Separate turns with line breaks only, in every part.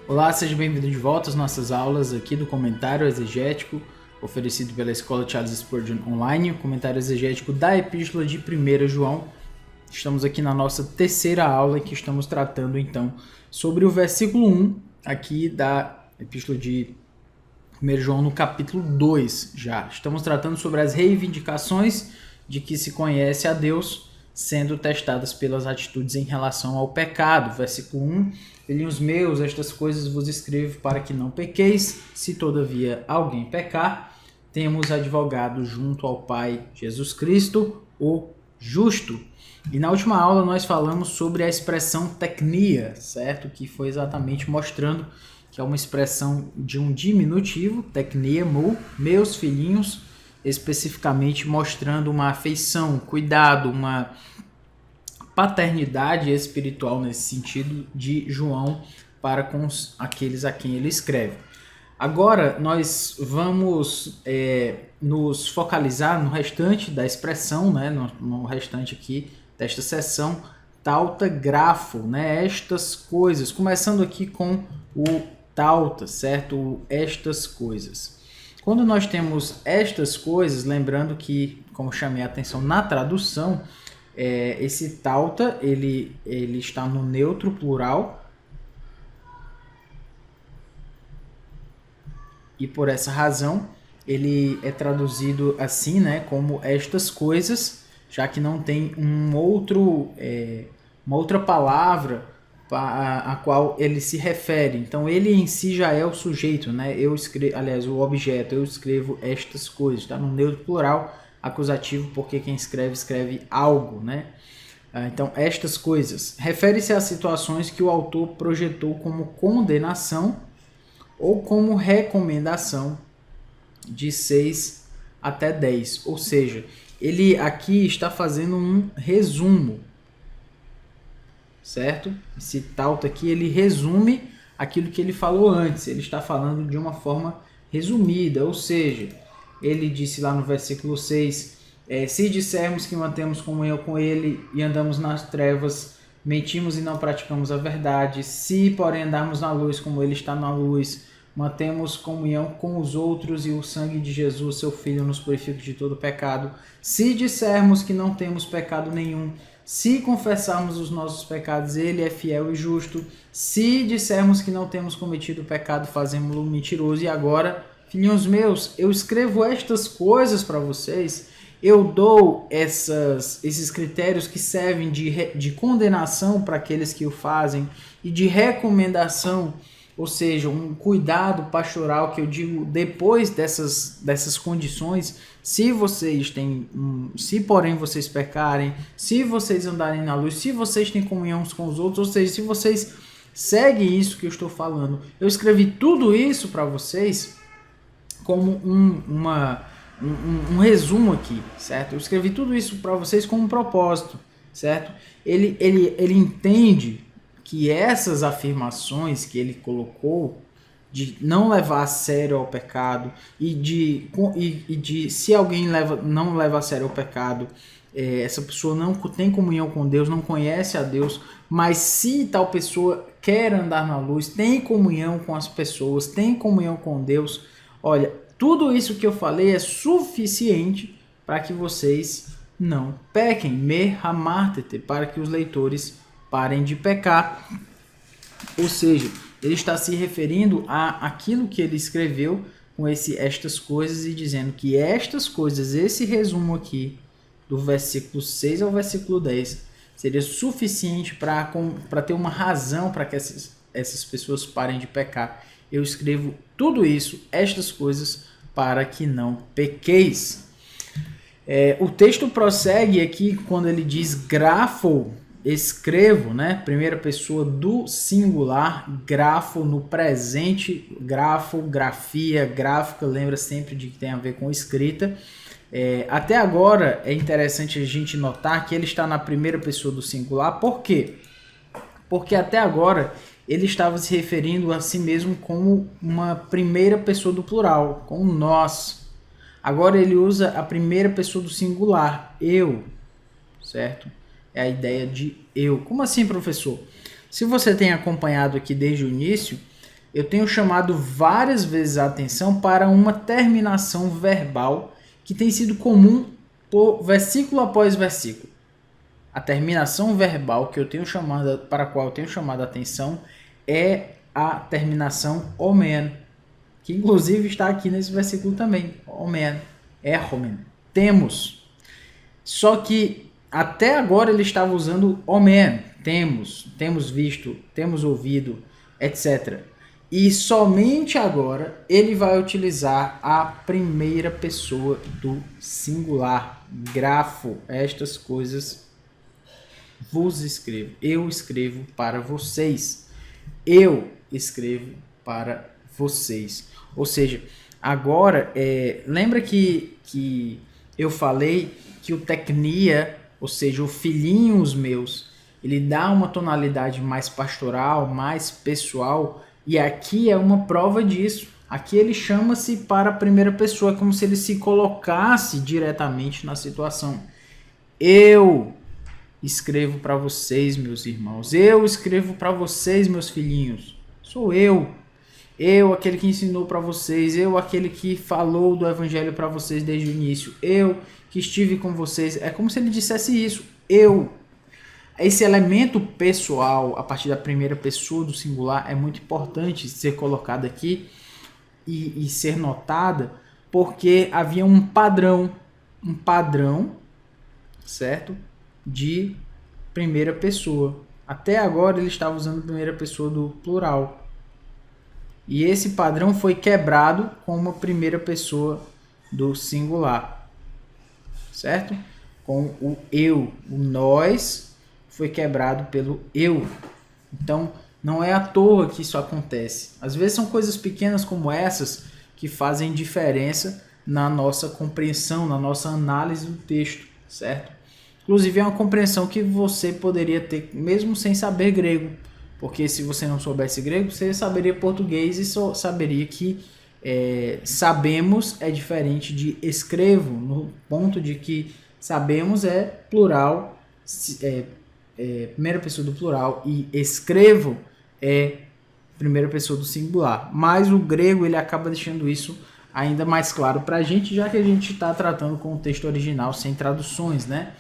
Olá, seja bem-vindo de volta às nossas aulas aqui do Comentário Exegético, oferecido pela Escola Charles Spurgeon Online, o comentário exegético da Epístola de 1 João. Estamos aqui na nossa terceira aula, em que estamos tratando então sobre o versículo 1 aqui da Epístola de 1 João no capítulo 2 já. Estamos tratando sobre as reivindicações de que se conhece a Deus sendo testadas pelas atitudes em relação ao pecado. Versículo 1, filhinhos meus, estas coisas vos escrevo para que não pequeis. Se todavia alguém pecar, temos advogado junto ao Pai, Jesus Cristo, o justo. E na última aula nós falamos sobre a expressão tecnia, certo? Que foi exatamente mostrando que é uma expressão de um diminutivo, tecniemo, meus filhinhos, especificamente mostrando uma afeição, cuidado, uma paternidade espiritual nesse sentido de João para com aqueles a quem ele escreve. Agora nós vamos nos focalizar no restante da expressão, né, no restante aqui desta seção, tauta grafo, né, estas coisas, começando aqui com o tauta, certo? O estas coisas. Quando nós temos estas coisas, lembrando que, como chamei a atenção na tradução, esse tauta, ele está no neutro plural, e por essa razão ele é traduzido assim, né, como estas coisas, já que não tem uma outra palavra a qual ele se refere. Então ele em si já é o sujeito, né? O objeto, eu escrevo estas coisas, está no neutro plural acusativo, porque quem escreve algo, né? Então estas coisas refere-se a situações que o autor projetou como condenação ou como recomendação de 6 até 10, ou seja, ele aqui está fazendo um resumo, certo? Esse tauta aqui, ele resume aquilo que ele falou antes, ele está falando de uma forma resumida, ou seja, ele disse lá no versículo 6, se dissermos que mantemos comunhão com ele e andamos nas trevas, mentimos e não praticamos a verdade, se porém andarmos na luz como ele está na luz, mantemos comunhão com os outros e o sangue de Jesus, seu Filho, nos purifica de todo pecado. Se dissermos que não temos pecado nenhum, se confessarmos os nossos pecados, ele é fiel e justo. Se dissermos que não temos cometido pecado, fazemos-lo mentiroso. E agora, filhinhos meus, eu escrevo estas coisas para vocês. Eu dou esses critérios que servem de condenação para aqueles que o fazem e de recomendação, ou seja, um cuidado pastoral que eu digo depois dessas condições. Se porém vocês pecarem, se vocês andarem na luz, se vocês têm comunhão uns com os outros, ou seja, se vocês seguem isso que eu estou falando, eu escrevi tudo isso para vocês como um resumo aqui, certo? Eu escrevi tudo isso para vocês com um propósito, certo? Ele entende que essas afirmações que ele colocou de não levar a sério ao pecado e de se alguém não leva a sério o pecado, essa pessoa não tem comunhão com Deus, não conhece a Deus, mas se tal pessoa quer andar na luz, tem comunhão com as pessoas, tem comunhão com Deus, olha, tudo isso que eu falei é suficiente para que vocês não pequem, me hamartete, para que os leitores parem de pecar. Ou seja, ele está se referindo a aquilo que ele escreveu com estas coisas e dizendo que estas coisas, esse resumo aqui do versículo 6 ao versículo 10 seria suficiente para ter uma razão para que essas pessoas parem de pecar. Eu escrevo tudo isso, estas coisas, para que não pequeis. O texto prossegue aqui quando ele diz grafo, escrevo, né? Primeira pessoa do singular, grafo no presente, grafo, grafia, gráfica, lembra sempre de que tem a ver com escrita. Até agora é interessante a gente notar que ele está na primeira pessoa do singular. Por quê? Porque até agora ele estava se referindo a si mesmo como uma primeira pessoa do plural, como nós. Agora ele usa a primeira pessoa do singular, eu, certo? É a ideia de eu. Como assim, professor? Se você tem acompanhado aqui desde o início, eu tenho chamado várias vezes a atenção para uma terminação verbal que tem sido comum por versículo após versículo. A terminação verbal que eu tenho chamado, para a qual eu tenho chamado a atenção é a terminação omen, que inclusive está aqui nesse versículo também. Omen, erromen, temos. Só que até agora ele estava usando omen, temos visto, temos ouvido, etc. E somente agora ele vai utilizar a primeira pessoa do singular, grafo. Estas coisas vos escrevo. Eu escrevo para vocês. Eu escrevo para vocês. Ou seja, agora, lembra que eu falei que o tecnia, ou seja, o filhinhos meus, ele dá uma tonalidade mais pastoral, mais pessoal, e aqui é uma prova disso. Aqui ele chama-se para a primeira pessoa, como se ele se colocasse diretamente na situação. Eu escrevo para vocês, meus irmãos. Eu escrevo para vocês, meus filhinhos. Sou eu. Eu, aquele que ensinou para vocês. Eu, aquele que falou do evangelho para vocês desde o início. Eu, que estive com vocês. É como se ele dissesse isso. Eu. Esse elemento pessoal, a partir da primeira pessoa do singular, é muito importante ser colocado aqui e ser notada, porque havia um padrão, certo? De primeira pessoa. Até agora ele estava usando a primeira pessoa do plural. E esse padrão foi quebrado com uma primeira pessoa do singular. Certo? Com o eu, o nós foi quebrado pelo eu. Então, não é à toa que isso acontece. Às vezes são coisas pequenas como essas que fazem diferença na nossa compreensão, na nossa análise do texto, certo? Inclusive é uma compreensão que você poderia ter mesmo sem saber grego, porque se você não soubesse grego, você saberia português e só saberia que sabemos é diferente de escrevo, no ponto de que sabemos é plural, primeira pessoa do plural, e escrevo é primeira pessoa do singular. Mas o grego ele acaba deixando isso ainda mais claro para a gente, já que a gente está tratando com o texto original sem traduções, né?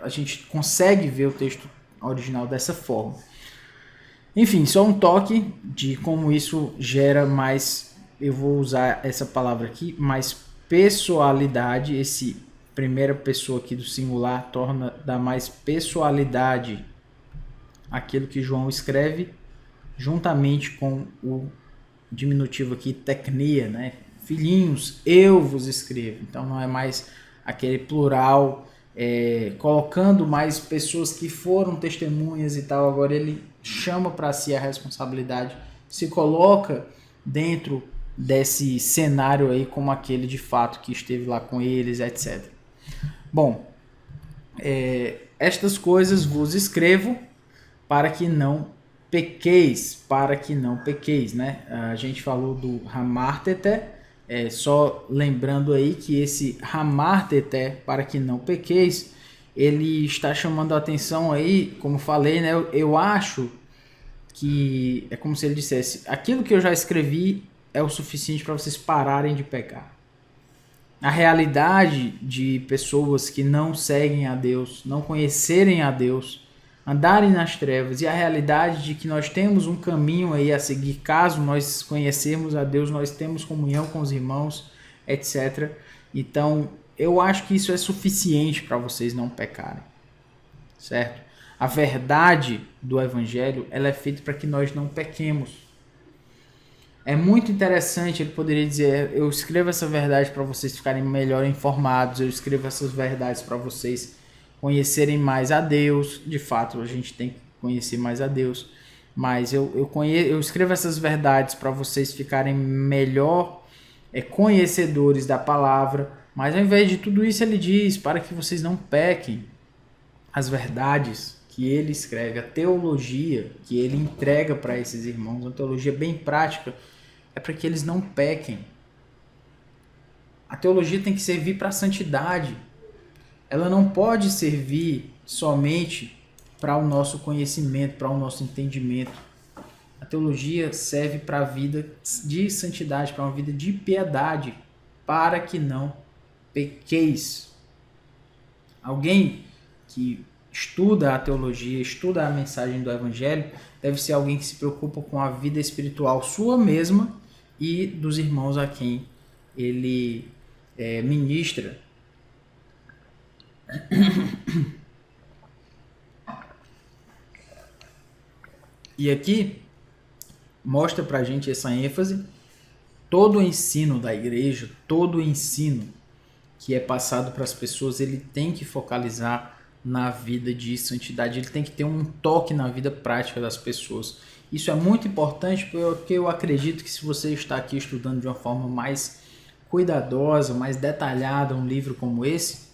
A gente consegue ver o texto original dessa forma. Enfim, só um toque de como isso gera mais, eu vou usar essa palavra aqui, mais pessoalidade. Esse primeira pessoa aqui do singular dá mais pessoalidade àquilo que João escreve, juntamente com o diminutivo aqui, tecnia, né? Filhinhos, eu vos escrevo. Então não é mais aquele plural, colocando mais pessoas que foram testemunhas e tal. Agora ele chama para si a responsabilidade, se coloca dentro desse cenário aí como aquele de fato que esteve lá com eles, etc. Bom, estas coisas vos escrevo para que não pequeis, né? A gente falou do hamartete, só lembrando aí que esse hamartete, para que não pequeis, ele está chamando a atenção aí, como falei, né? Eu acho que é como se ele dissesse, aquilo que eu já escrevi é o suficiente para vocês pararem de pecar. A realidade de pessoas que não seguem a Deus, não conhecerem a Deus, andarem nas trevas, e a realidade de que nós temos um caminho aí a seguir, caso nós conhecermos a Deus, nós temos comunhão com os irmãos, etc. Então, eu acho que isso é suficiente para vocês não pecarem, certo? A verdade do Evangelho, ela é feita para que nós não pequemos. É muito interessante, ele poderia dizer, eu escrevo essa verdade para vocês ficarem melhor informados, eu escrevo essas verdades para vocês conhecerem mais a Deus. De fato, a gente tem que conhecer mais a Deus, mas eu escrevo essas verdades para vocês ficarem melhor conhecedores da palavra. Mas ao invés de tudo isso, ele diz para que vocês não pequem. As verdades que ele escreve, a teologia que ele entrega para esses irmãos, uma teologia bem prática, é para que eles não pequem. A teologia tem que servir para a santidade. Ela não pode servir somente para o nosso conhecimento, para o nosso entendimento. A teologia serve para a vida de santidade, para uma vida de piedade, para que não pequeis. Alguém que estuda a teologia, estuda a mensagem do Evangelho, deve ser alguém que se preocupa com a vida espiritual sua mesma e dos irmãos a quem ele ministra. E aqui mostra pra gente essa ênfase. Todo o ensino da igreja, todo o ensino que é passado para as pessoas, ele tem que focalizar na vida de santidade, ele tem que ter um toque na vida prática das pessoas. Isso é muito importante porque eu acredito que se você está aqui estudando de uma forma mais cuidadosa, mais detalhada um livro como esse,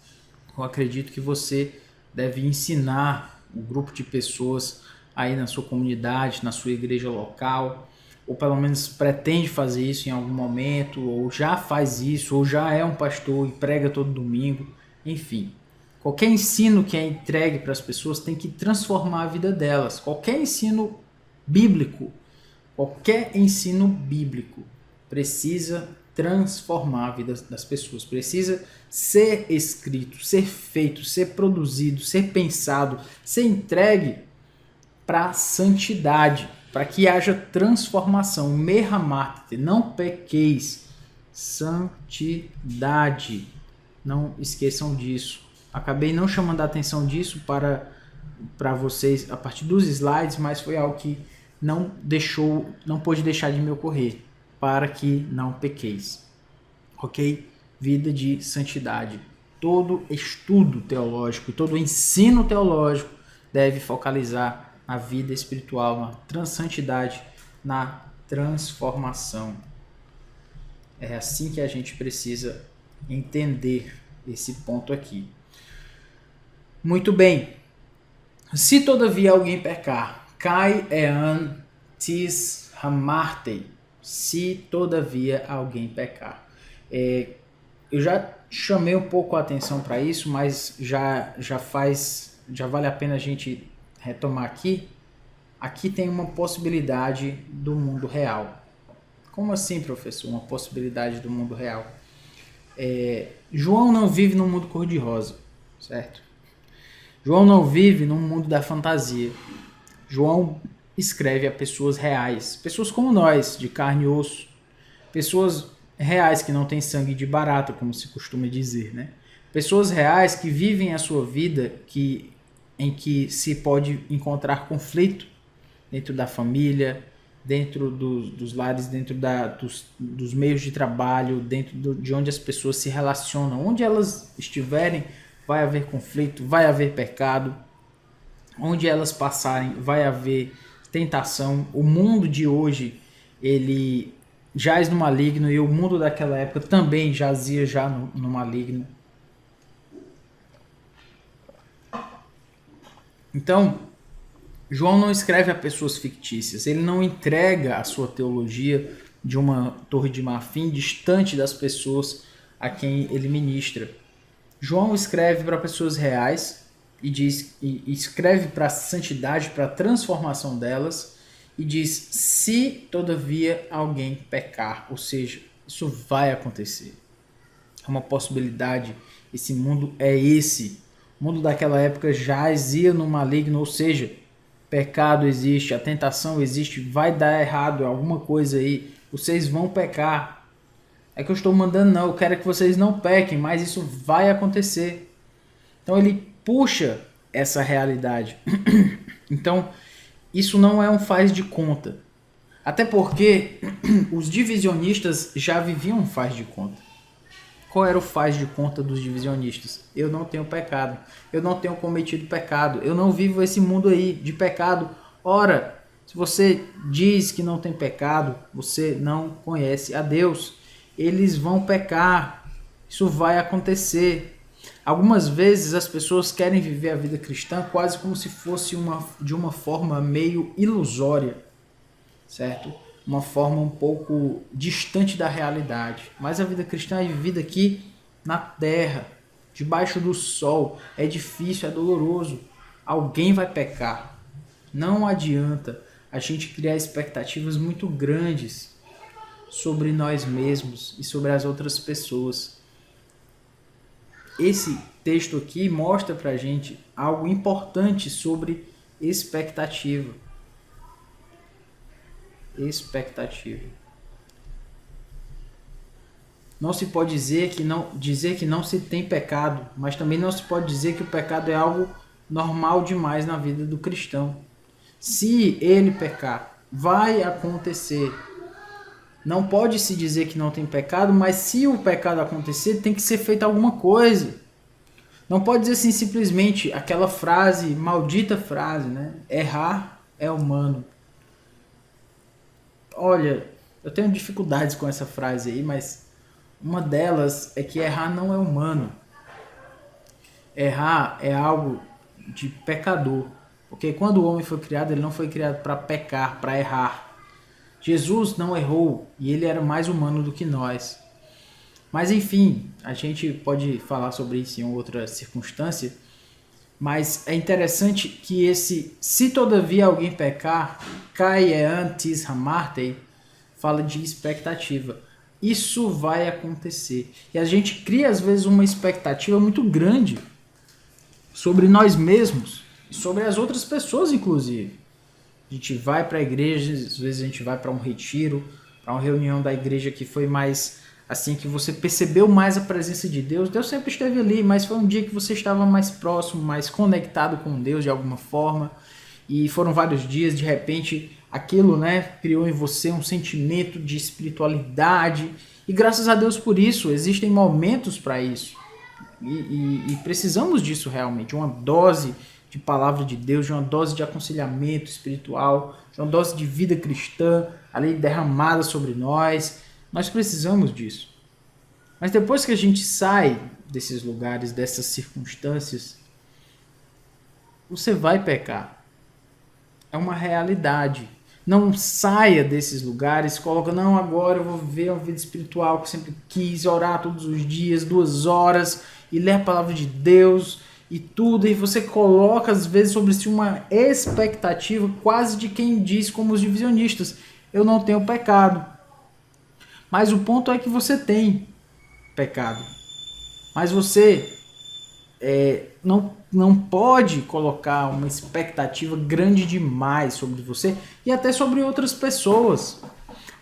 eu acredito que você deve ensinar o grupo de pessoas aí na sua comunidade, na sua igreja local, ou pelo menos pretende fazer isso em algum momento, ou já faz isso, ou já é um pastor e prega todo domingo, enfim. Qualquer ensino que é entregue para as pessoas tem que transformar a vida delas. Qualquer ensino bíblico precisa transformar a vida das pessoas, precisa ser escrito, ser feito, ser produzido, ser pensado, ser entregue para santidade, para que haja transformação. Merramarte, não pequeis, santidade. Não esqueçam disso. Acabei não chamando a atenção disso para vocês a partir dos slides, mas foi algo que não pôde deixar de me ocorrer, para que não pequeis. Ok? Vida de santidade. Todo estudo teológico e todo ensino teológico deve focalizar na vida espiritual, na santidade, na transformação. É assim que a gente precisa entender esse ponto aqui. Muito bem. Se todavia alguém pecar, kai ean tis hamartei. Se todavia alguém pecar. Eu já chamei um pouco a atenção para isso, mas já vale a pena a gente retomar aqui. Aqui tem uma possibilidade do mundo real. Como assim, professor? Uma possibilidade do mundo real? João não vive num mundo cor-de-rosa, certo? João não vive num mundo da fantasia. João escreve a pessoas reais, pessoas como nós, de carne e osso, pessoas reais que não têm sangue de barata, como se costuma dizer, né? Pessoas reais que vivem a sua vida em que se pode encontrar conflito dentro da família, dentro dos lares, dentro dos meios de trabalho, dentro de onde as pessoas se relacionam. Onde elas estiverem, vai haver conflito, vai haver pecado. Onde elas passarem, vai haver tentação. O mundo de hoje, ele jaz no maligno, e o mundo daquela época também jazia já no maligno. Então, João não escreve a pessoas fictícias, ele não entrega a sua teologia de uma torre de marfim distante das pessoas a quem ele ministra. João escreve para pessoas reais e escreve para a santidade, para a transformação delas, e diz: se todavia alguém pecar, ou seja, isso vai acontecer. É uma possibilidade, esse mundo é esse. O mundo daquela época jazia no maligno, ou seja, pecado existe, a tentação existe, vai dar errado alguma coisa aí, vocês vão pecar. É que eu estou mandando não, eu quero que vocês não pequem, mas isso vai acontecer. Então ele puxa essa realidade. Então, isso não é um faz de conta. Até porque os divisionistas já viviam um faz de conta. Qual era o faz de conta dos divisionistas? Eu não tenho pecado. Eu não tenho cometido pecado. Eu não vivo esse mundo aí de pecado. Ora, se você diz que não tem pecado, você não conhece a Deus. Eles vão pecar. Isso vai acontecer. Algumas vezes as pessoas querem viver a vida cristã quase como se fosse de uma forma meio ilusória, certo? Uma forma um pouco distante da realidade. Mas a vida cristã é vivida aqui na terra, debaixo do sol. É difícil, é doloroso. Alguém vai pecar. Não adianta. a gente criar expectativas muito grandes sobre nós mesmos e sobre as outras pessoas. Esse texto aqui mostra pra gente algo importante sobre expectativa. Expectativa. Não se pode dizer que não se tem pecado, mas também não se pode dizer que o pecado é algo normal demais na vida do cristão. Se ele pecar, vai acontecer. Não pode se dizer que não tem pecado, mas se o pecado acontecer, tem que ser feita alguma coisa. Não pode dizer assim simplesmente aquela frase, maldita frase, né? Errar é humano. Olha, eu tenho dificuldades com essa frase aí, mas uma delas é que errar não é humano. Errar é algo de pecador. Porque quando o homem foi criado, ele não foi criado para pecar, para errar. Jesus não errou e ele era mais humano do que nós. Mas enfim, a gente pode falar sobre isso em outra circunstância. Mas é interessante que se todavia alguém pecar, kai antis hamartei, fala de expectativa. Isso vai acontecer. E a gente cria às vezes uma expectativa muito grande sobre nós mesmos e sobre as outras pessoas, inclusive. A gente vai para a igreja, às vezes a gente vai para um retiro, para uma reunião da igreja que foi mais assim, que você percebeu mais a presença de Deus. Deus sempre esteve ali, mas foi um dia que você estava mais próximo, mais conectado com Deus de alguma forma. E foram vários dias, de repente, aquilo, né, criou em você um sentimento de espiritualidade. E graças a Deus por isso, existem momentos para isso. E precisamos disso realmente, uma dose de palavra de Deus, de uma dose de aconselhamento espiritual, de uma dose de vida cristã ali derramada sobre nós. Nós precisamos disso. Mas depois que a gente sai desses lugares, dessas circunstâncias, você vai pecar. É uma realidade. Não saia desses lugares, coloca, não, agora eu vou viver uma vida espiritual que eu sempre quis, orar todos os dias, 2 horas, e ler a palavra de Deus e tudo, e você coloca às vezes sobre si uma expectativa quase de quem diz, como os divisionistas, eu não tenho pecado. Mas o ponto é que você tem pecado. Mas você não pode colocar uma expectativa grande demais sobre você e até sobre outras pessoas.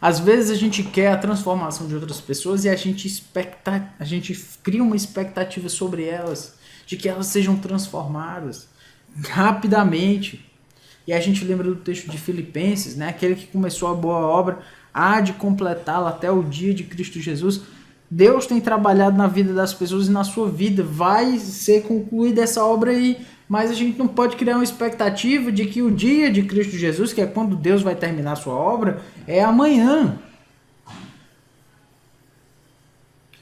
Às vezes a gente quer a transformação de outras pessoas e a gente cria uma expectativa sobre elas, de que elas sejam transformadas rapidamente. E a gente lembra do texto de Filipenses, né? Aquele que começou a boa obra há de completá-la até o dia de Cristo Jesus. Deus tem trabalhado na vida das pessoas e na sua vida. Vai ser concluída essa obra aí. Mas a gente não pode criar uma expectativa de que o dia de Cristo Jesus, que é quando Deus vai terminar a sua obra, é amanhã.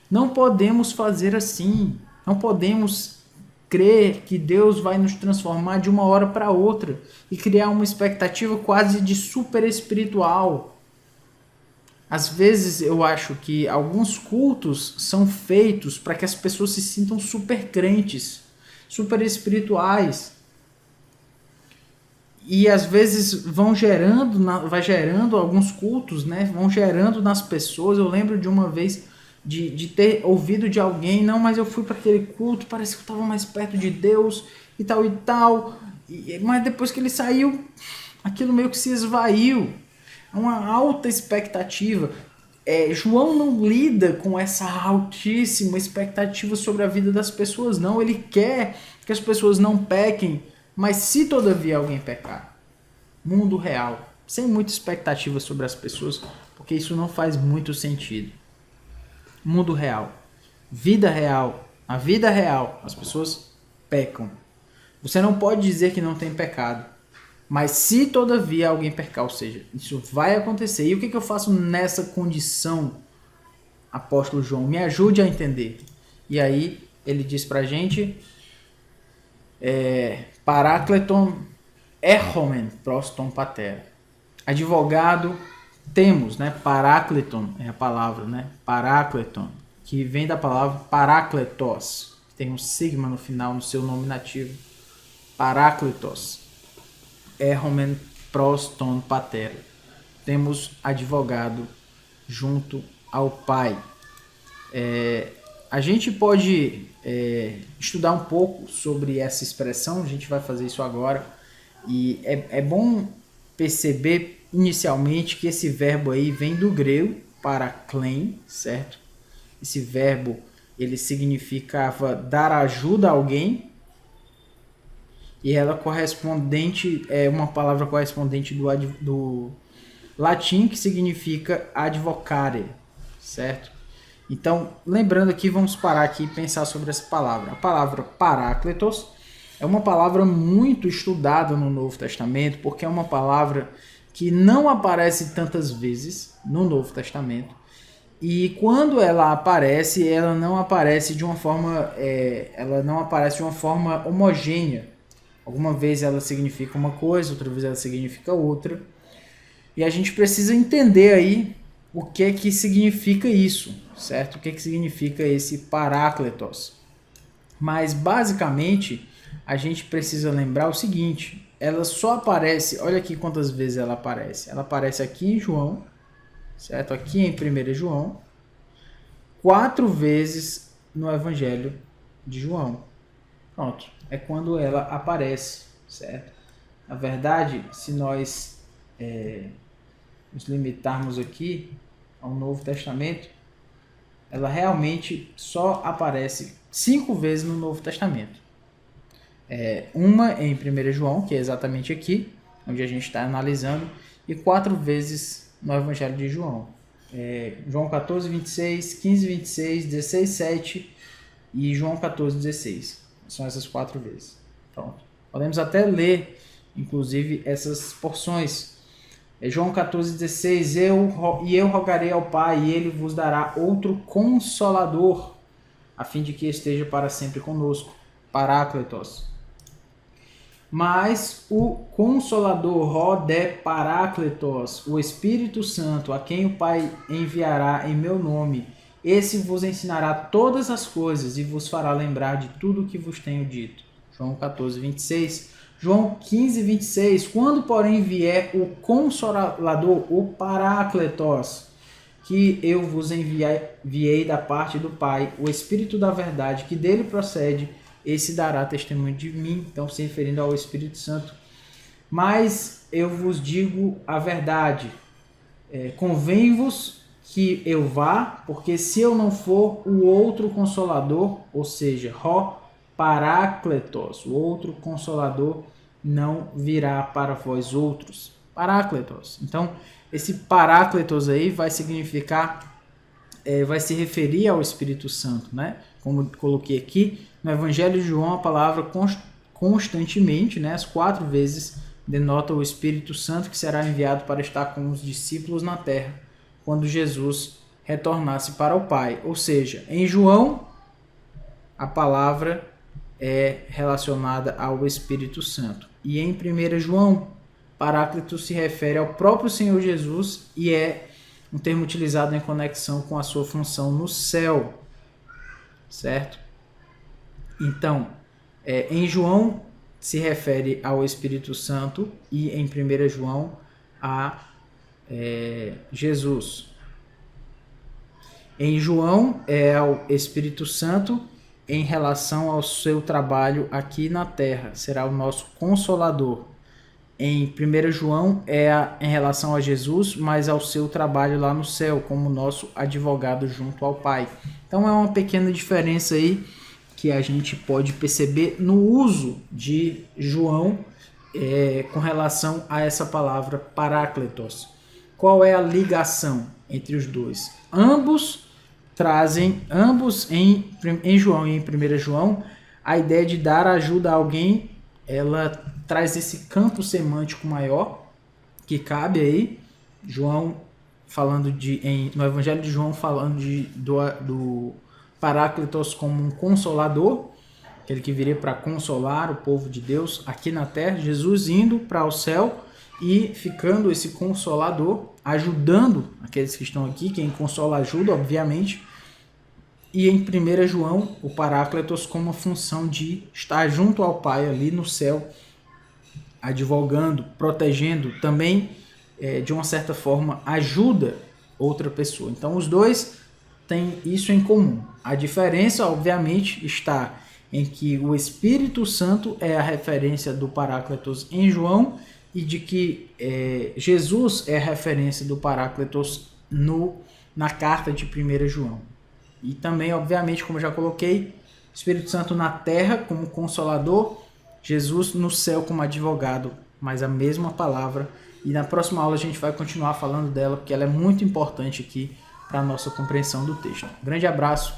Não podemos fazer assim. Não podemos crer que Deus vai nos transformar de uma hora para outra e criar uma expectativa quase de super espiritual. Às vezes eu acho que alguns cultos são feitos para que as pessoas se sintam super crentes, super espirituais. E às vezes vai gerando alguns cultos, né? Vão gerando nas pessoas. Eu lembro de uma vez de ter ouvido de alguém, não, mas eu fui para aquele culto, parece que eu estava mais perto de Deus e tal e tal. Mas depois que ele saiu, aquilo meio que se esvaiu. É uma alta expectativa. João não lida com essa altíssima expectativa sobre a vida das pessoas, não. Ele quer que as pessoas não pequem, mas se todavia alguém pecar, mundo real, sem muita expectativa sobre as pessoas, porque isso não faz muito sentido. Mundo real, vida real, na vida real, as pessoas pecam. Você não pode dizer que não tem pecado. Mas se todavia alguém pecar, ou seja, isso vai acontecer. E o que eu faço nessa condição, apóstolo João? Me ajude a entender. E aí ele diz pra gente, Parácleton erromen proston patera. Advogado temos, né? Parácleton é a palavra, né? Parácleton, que vem da palavra parácletos, que tem um sigma no final no seu nominativo. Parácletos. Erromen pros ton pater. Temos advogado junto ao Pai. A gente pode estudar um pouco sobre essa expressão, a gente vai fazer isso agora. E é bom perceber inicialmente que esse verbo aí vem do grego paraklein, certo? Esse verbo ele significava dar ajuda a alguém, e ela é uma palavra correspondente do latim, que significa advocare, certo? Então, lembrando aqui, vamos parar aqui e pensar sobre essa palavra. A palavra parácletos é uma palavra muito estudada no Novo Testamento, porque é uma palavra que não aparece tantas vezes no Novo Testamento. E quando ela aparece, ela não aparece de uma forma homogênea. Alguma vez ela significa uma coisa, outra vez ela significa outra. E a gente precisa entender aí o que é que significa isso, certo? O que é que significa esse parácletos. Mas basicamente a gente precisa lembrar o seguinte: ela só aparece, olha aqui quantas vezes ela aparece. Ela aparece aqui em João, certo? Aqui em 1 João, 4 vezes no Evangelho de João. Pronto, é quando ela aparece, certo? Na verdade, se nós nos limitarmos aqui ao Novo Testamento, ela realmente só aparece 5 vezes no Novo Testamento. Uma em 1 João, que é exatamente aqui, onde a gente está analisando, e 4 vezes no Evangelho de João. João 14, 26, 15, 26, 16, 7 e João 14, 16. São essas 4 vezes. Pronto. Podemos até ler, inclusive, essas porções. João 14, 16, eu rogarei ao Pai, e ele vos dará outro Consolador, a fim de que esteja para sempre conosco, Parácletos. Mas o Consolador, Rodé Parácletos, o Espírito Santo, a quem o Pai enviará em meu nome, esse vos ensinará todas as coisas e vos fará lembrar de tudo o que vos tenho dito. João 14, 26. João 15, 26. Quando, porém, vier o Consolador, o Parácletos, que eu vos enviei da parte do Pai, o Espírito da verdade, que dele procede, esse dará testemunho de mim. Então, se referindo ao Espírito Santo. Mas eu vos digo a verdade. Convém-vos que eu vá, porque se eu não for, o outro Consolador, ou seja, Parácletos, o outro Consolador, não virá para vós outros. Parácletos. Então, esse Parácletos aí vai significar, vai se referir ao Espírito Santo, né? Como coloquei aqui, no Evangelho de João, a palavra constantemente, né, as 4 vezes, denota o Espírito Santo que será enviado para estar com os discípulos na terra, quando Jesus retornasse para o Pai. Ou seja, em João, a palavra é relacionada ao Espírito Santo. E em 1 João, Paráclito se refere ao próprio Senhor Jesus e é um termo utilizado em conexão com a sua função no céu, certo? Então, em João se refere ao Espírito Santo e em 1 João a Jesus. Em João é ao Espírito Santo em relação ao seu trabalho aqui na terra, será o nosso Consolador. Em 1 João em relação a Jesus, mas ao seu trabalho lá no céu, como nosso advogado junto ao Pai. Então é uma pequena diferença aí que a gente pode perceber no uso de João com relação a essa palavra Parácletos. Qual é a ligação entre os dois? Ambos em João e em 1 João, a ideia de dar ajuda a alguém, ela traz esse campo semântico maior que cabe aí. João falando no Evangelho de João falando do Paráclitos como um consolador, aquele que viria para consolar o povo de Deus aqui na terra, Jesus indo para o céu e ficando esse consolador, ajudando aqueles que estão aqui, quem consola ajuda, obviamente. E em 1 João, o Paráclitos como a função de estar junto ao Pai ali no céu, advogando, protegendo, também, de uma certa forma, ajuda outra pessoa. Então, os dois têm isso em comum. A diferença, obviamente, está em que o Espírito Santo é a referência do Paráclitos em João e de que Jesus é a referência do Paráclitos na carta de 1 João. E também, obviamente, como eu já coloquei, Espírito Santo na terra como consolador, Jesus no céu como advogado, mas a mesma palavra. E na próxima aula a gente vai continuar falando dela, porque ela é muito importante aqui para a nossa compreensão do texto. Grande abraço.